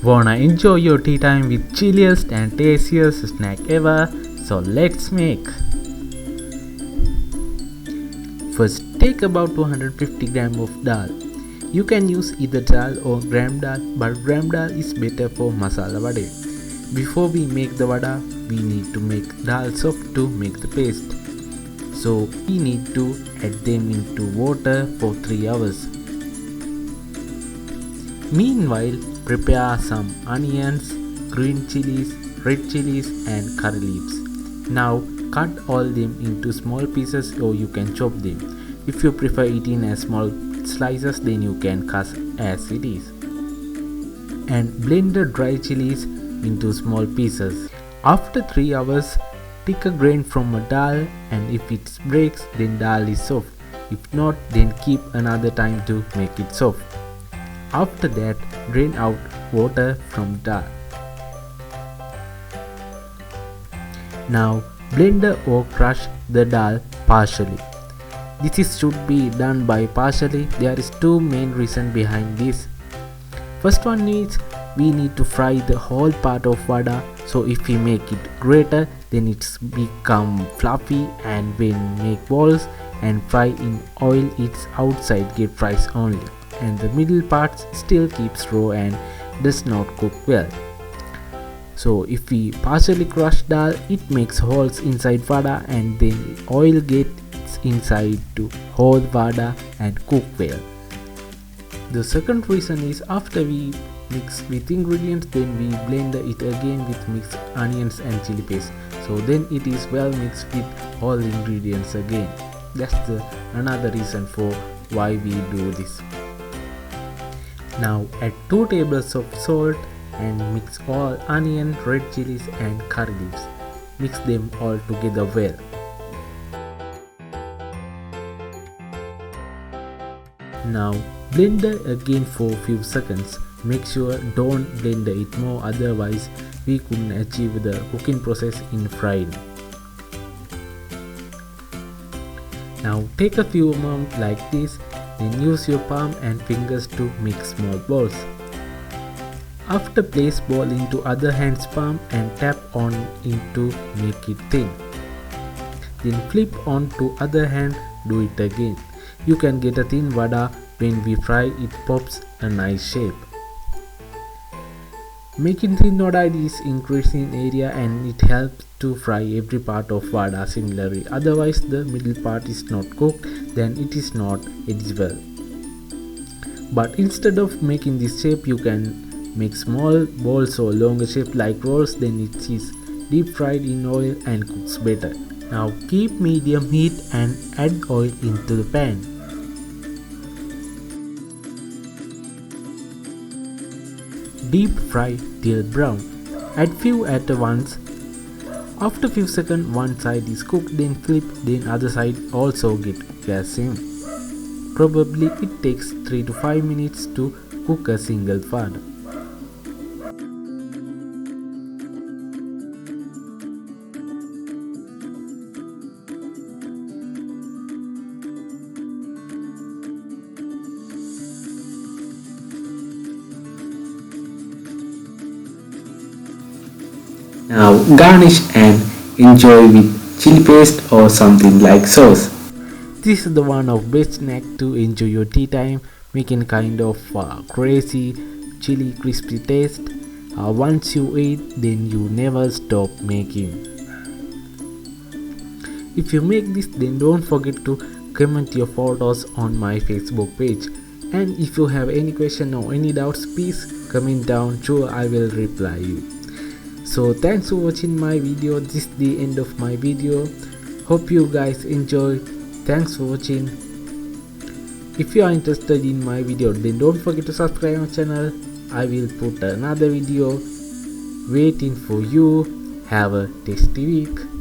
Wanna enjoy your tea time with chilliest and tastiest snack ever? So let's make. First, take about 250 gram of dal. You can use either dal or gram dal, but gram dal is better for masala vada. Before we make the vada, we need to make dal soft to make the paste. So we need to add them into water for 3 hours. Meanwhile, prepare some onions, green chilies, red chilies and curry leaves. Now cut all them into small pieces or you can chop them. If you prefer eating as small slices, then you can cut as it is. And blend the dry chilies into small pieces. After 3 hours, take a grain from a dal, and if it breaks, then dal is soft. If not, then keep another time to make it soft. After that, drain out water from dal. Now blend or crush the dal partially. This should be done by partially. There is two main reasons behind this. First one is we need to fry the whole part of vada, so if we make it greater, then it's become fluffy, and when make balls and fry in oil, its outside get fried only, and the middle part still keeps raw and does not cook well. So if we partially crush dal, it makes holes inside vada, and then oil gets inside to hold vada and cook well. The second reason is after we mix with ingredients, then we blend it again with mixed onions and chili paste. So then it is well mixed with all ingredients again. That's another reason for why we do this. Now add 2 tablespoons of salt and mix all onion, red chilies and curry leaves. Mix them all together well. Now blend again for few seconds. Make sure don't blend it more, otherwise we couldn't achieve the cooking process in frying. Now take a few moments like this, then use your palm and fingers to make small balls. After, place ball into other hand's palm and tap on into make it thin. Then flip on to other hand, do it again. You can get a thin vada. When we fry, it pops a nice shape. Making thin vada is increasing area, and it helps to fry every part of vada similarly. Otherwise, the middle part is not cooked, then it is not edible. But instead of making this shape, you can make small balls or longer shape like rolls, then it is deep fried in oil and cooks better. Now keep medium heat and add oil into the pan. Deep fry till brown. Add few at once. After few seconds, one side is cooked, then flip, then other side also get cooked as same. Probably it takes 3 to 5 minutes to cook a single vada. Now garnish and enjoy with chili paste or something like sauce. This is the one of best snack to enjoy your tea time, making kind of crazy chili crispy taste. Once you eat, then you never stop making. If you make this, then don't forget to comment your photos on my Facebook page. And if you have any question or any doubts, please comment down, sure I will reply you. So thanks for watching my video. This is the end of my video. Hope you guys enjoy. Thanks for watching. If you are interested in my video, then don't forget to subscribe my channel. I will put another video waiting for you. Have a tasty week.